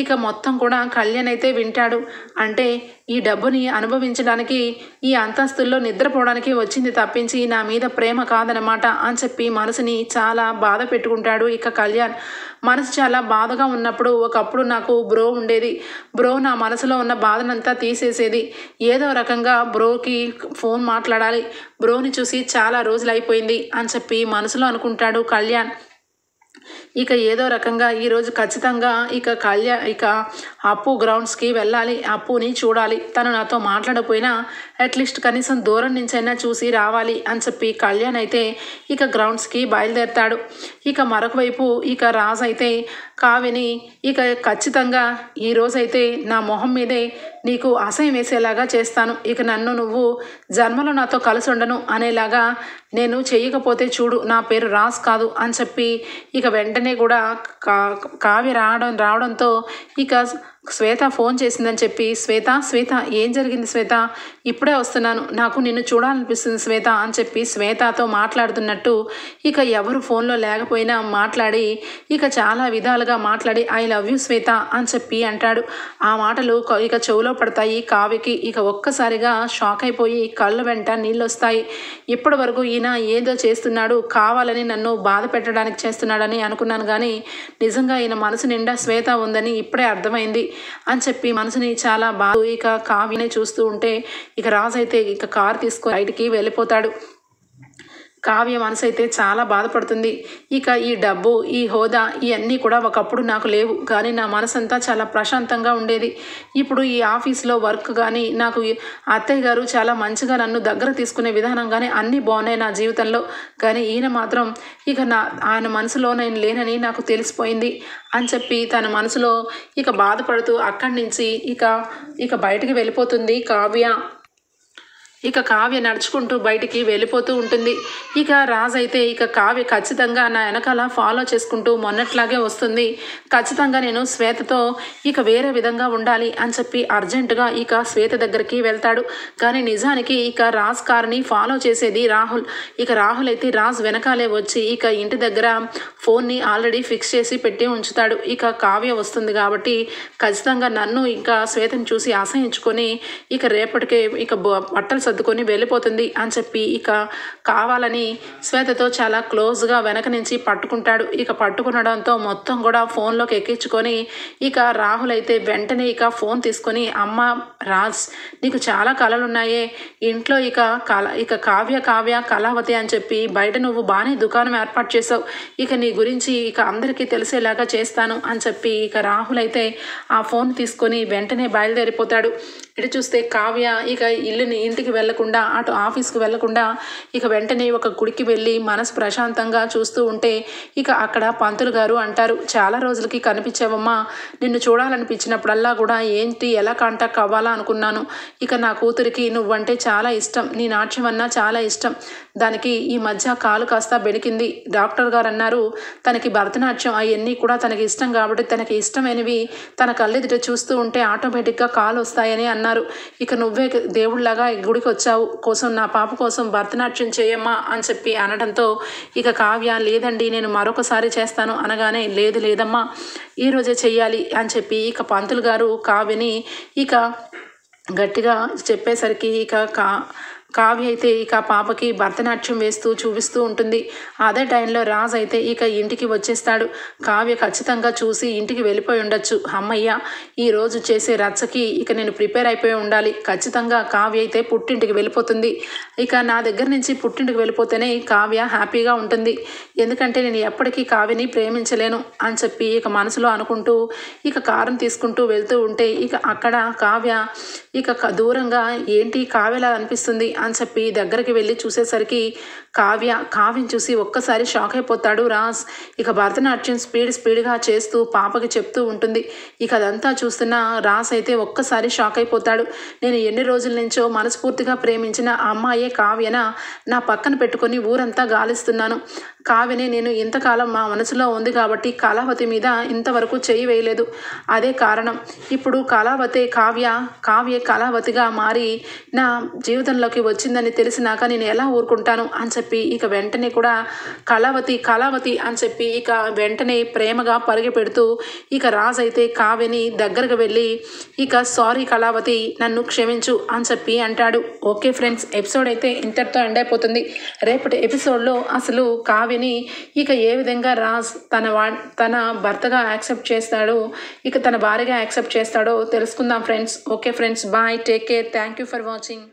ఇక మొత్తం కూడా కళ్యాణ్ అయితే వింటాడు. అంటే ఈ డబ్బుని అనుభవించడానికి ఈ అంతస్తుల్లో నిద్రపోవడానికి వచ్చింది తప్పించి నా మీద ప్రేమ కాదనమాట అని చెప్పి మనసుని చాలా బాధ పెట్టుకుంటాడు. ఇక కళ్యాణ్ మనసు చాలా బాధగా ఉన్నప్పుడు ఒకప్పుడు నాకు బ్రో ఉండేది, బ్రో నా మనసులో ఉన్న బాధనంతా తీసేసేది, ఏదో రకంగా బ్రోకి ఫోన్ మాట్లాడాలి, బ్రోని చూసి చాలా రోజులు అయిపోయింది అని చెప్పి మనసులో అనుకుంటాడు కళ్యాణ్. ఇక ఏదో రకంగా ఈరోజు ఖచ్చితంగా ఇక అప్పు గ్రౌండ్స్కి వెళ్ళాలి, అప్పుని చూడాలి, తను నాతో మాట్లాడకపోయినా అట్లీస్ట్ కనీసం దూరం నుంచైనా చూసి రావాలి అని చెప్పి కళ్యాణ్ అయితే ఇక గ్రౌండ్స్కి బయలుదేరుతాడు. ఇక మరొక వైపు ఇక రాజు అయితే కావ్యని ఇక ఖచ్చితంగా ఈరోజైతే నా మొహం మీదే నీకు అసహ్యం వేసేలాగా చేస్తాను, ఇక నన్ను నువ్వు జన్మలో నాతో కలిసి ఉండను అనేలాగా నేను చేయకపోతే చూడు నా పేరు రాజ్ కాదు అని చెప్పి ఇక వెంటనే కూడా కావ్య రావడంతో ఇక శ్వేత ఫోన్ చేసిందని చెప్పి, శ్వేత ఏం జరిగింది శ్వేత, ఇప్పుడే వస్తున్నాను, నాకు నిన్ను చూడాలనిపిస్తుంది శ్వేత అని చెప్పి శ్వేతతో మాట్లాడుతున్నట్టు ఇక ఎవరు ఫోన్లో లేకపోయినా మాట్లాడి ఇక చాలా విధాలుగా మాట్లాడి ఐ లవ్ యూ శ్వేత అని చెప్పి అంటాడు. ఆ మాటలు ఇక చెవులో పడతాయి కావ్యకి. ఇక ఒక్కసారిగా షాక్ అయిపోయి కళ్ళ వెంట నీళ్ళు వస్తాయి. ఇప్పటి వరకు ఈయన ఏదో చేస్తున్నాడు, కావాలని నన్ను బాధ పెట్టడానికి చేస్తున్నాడని అనుకున్నాను, కానీ నిజంగా ఈయన మనసు నిండా శ్వేత ఉందని ఇప్పుడే అర్థమైంది అని చెప్పి మనసుని చాలా బాగా ఇక కావ్యనే చూస్తూ ఉంటే ఇక రాజు అయితే ఇక కారు తీసుకొని బయటికి వెళ్ళిపోతాడు. కావ్య మనసు అయితే చాలా బాధపడుతుంది. ఇక ఈ డబ్బు, ఈ హోదా ఇవన్నీ కూడా ఒకప్పుడు నాకు లేవు, కానీ నా మనసంతా చాలా ప్రశాంతంగా ఉండేది. ఇప్పుడు ఈ ఆఫీస్లో వర్క్ కానీ నాకు అత్తయ్య గారు చాలా మంచిగా నన్ను దగ్గర తీసుకునే విధానం కానీ అన్నీ బాగున్నాయి నా జీవితంలో, కానీ ఈయన మాత్రం ఇక ఆయన మనసులో నేను లేనని నాకు తెలిసిపోయింది అని చెప్పి తన మనసులో ఇక బాధపడుతూ అక్కడి నుంచి ఇక బయటికి వెళ్ళిపోతుంది కావ్య. ఇక కావ్య నడుచుకుంటూ బయటికి వెళ్ళిపోతూ ఉంటుంది. ఇక రాజు అయితే ఇక కావ్య ఖచ్చితంగా నా వెనకాల ఫాలో చేసుకుంటూ మొన్నట్లాగే వస్తుంది, ఖచ్చితంగా నేను శ్వేతతో ఇక వేరే విధంగా ఉండాలి అని చెప్పి అర్జెంటుగా ఇక శ్వేత దగ్గరికి వెళ్తాడు. కానీ నిజానికి ఇక రాజ్ కారుని ఫాలో చేసేది రాహుల్. ఇక రాహుల్ అయితే రాజ్ వెనకాలే వచ్చి ఇక ఇంటి దగ్గర ఫోన్ని ఆల్రెడీ ఫిక్స్ చేసి పెట్టి ఉంచుతాడు. ఇక కావ్య వస్తుంది కాబట్టి ఖచ్చితంగా నన్ను ఇంకా శ్వేతను చూసి అసహించుకొని ఇక రేపటికే ఇక బట్టలు సర్దుకొని వెళ్ళిపోతుంది అని చెప్పి ఇక కావాలని శ్వేతతో చాలా క్లోజ్గా వెనక నుంచి పట్టుకుంటాడు. ఇక పట్టుకునడంతో మొత్తం కూడా ఫోన్లోకి ఎక్కించుకొని ఇక రాహుల్ అయితే వెంటనే ఇక ఫోన్ తీసుకొని అమ్మ రాజ్ నీకు చాలా కళలున్నాయే ఇంట్లో ఇక కావ్య కళావతి అని చెప్పి బయట నువ్వు బాగానే దుకాణం ఏర్పాటు చేసావు ఇక నీ గురించి ఇక అందరికీ తెలిసేలాగా చేస్తాను అని చెప్పి ఇక రాహుల్ అయితే ఆ ఫోన్ తీసుకొని వెంటనే బయలుదేరిపోతాడు. ఇటు చూస్తే కావ్య ఇక ఇంటికి వెళ్లకుండా అటు ఆఫీస్కి వెళ్లకుండా ఇక వెంటనే ఒక గుడికి వెళ్ళి మనసు ప్రశాంతంగా చూస్తూ ఉంటే ఇక అక్కడ పంతులు గారు అంటారు, చాలా రోజులకి కనిపించావమ్మా, నిన్ను చూడాలనిపించినప్పుడల్లా కూడా ఏంటి ఎలా కాంటాక్ట్ అవ్వాలా అనుకున్నాను. ఇక నా కూతురికి నువ్వంటే చాలా ఇష్టం, నీ నాట్యం అన్నా చాలా ఇష్టం. దానికి ఈ మధ్య కాలు కాస్త బెణికింది. డాక్టర్ గారు అన్నారు తనకి భరతనాట్యం అవన్నీ కూడా తనకి ఇష్టం కాబట్టి తనకి ఇష్టమైనవి తన కళ్ళెదుట చూస్తూ ఉంటే ఆటోమేటిక్గా కాలు వస్తాయని అన్నారు. ఇక నువ్వే దేవుళ్లాగా గుడికి వచ్చావు కోసం నా పాప కోసం భరతనాట్యం చేయమ్మా అని చెప్పి అనడంతో ఇక కావ్య లేదండి నేను మరొకసారి చేస్తాను అనగానే లేదమ్మా ఈరోజే చెయ్యాలి అని చెప్పి ఇక పంతులు గారు కావ్యని ఇక గట్టిగా చెప్పేసరికి ఇక కావ్య అయితే ఇక పాపకి భరతనాట్యం వేస్తూ చూపిస్తూ ఉంటుంది. అదే టైంలో రాజ్ అయితే ఇక ఇంటికి వచ్చేస్తాడు. కావ్య ఖచ్చితంగా చూసి ఇంటికి వెళ్ళిపోయి ఉండొచ్చు. అమ్మయ్య ఈరోజు చేసే రచ్చకి ఇక నేను ప్రిపేర్ అయిపోయి ఉండాలి. ఖచ్చితంగా కావ్య అయితే పుట్టింటికి వెళ్ళిపోతుంది. ఇక నా దగ్గర నుంచి పుట్టింటికి వెళ్ళిపోతేనే కావ్య హ్యాపీగా ఉంటుంది. ఎందుకంటే నేను ఎప్పటికీ కావ్యని ప్రేమించలేను అని చెప్పి ఇక మనసులో అనుకుంటూ ఇక కారం తీసుకుంటూ వెళ్తూ ఉంటే ఇక అక్కడ కావ్య ఇక దూరంగా ఏంటి కావ్యలా అనిపిస్తుంది అని చెప్పి దగ్గరికి వెళ్ళి చూసేసరికి కావ్యం చూసి ఒక్కసారి షాక్ అయిపోతాడు రాజ్. ఇక భరతనాట్యం స్పీడ్గా చేస్తూ పాపకి చెప్తూ ఉంటుంది. ఇక అదంతా చూస్తున్న రాజ్ అయితే ఒక్కసారి షాక్ అయిపోతాడు. నేను ఎన్ని రోజుల నుంచో మనస్ఫూర్తిగా ప్రేమించిన ఆ అమ్మాయే కావ్యన నా పక్కన పెట్టుకొని ఊరంతా గాలిస్తున్నాను. కావ్యని నేను ఇంతకాలం మా మనసులో ఉంది కాబట్టి కళావతి మీద ఇంతవరకు చేయి వేయలేదు. అదే కారణం. ఇప్పుడు కావ్య కళావతిగా మారి నా జీవితంలోకి వచ్చిందని తెలిసినాక నేను ఎలా ఊరుకుంటాను అని చెప్పి ఇక వెంటనే కూడా కళావతి అని చెప్పి ఇక వెంటనే ప్రేమగా పరుగు పెడుతూ ఇక రాజ్ అయితే కావ్యని దగ్గరకు వెళ్ళి ఇక సారీ కళావతి నన్ను క్షమించు అని చెప్పి అంటాడు. ఓకే ఫ్రెండ్స్, ఎపిసోడ్ అయితే ఇంతటితో ఎండ్ అయిపోతుంది. రేపటి ఎపిసోడ్లో అసలు కావ్యని ఇక ఏ విధంగా రాజ్ తన భర్తగా యాక్సెప్ట్ చేస్తాడో ఇక తన భార్యగా యాక్సెప్ట్ చేస్తాడో తెలుసుకుందాం friends. Okay friends, bye, take care, thank you for watching.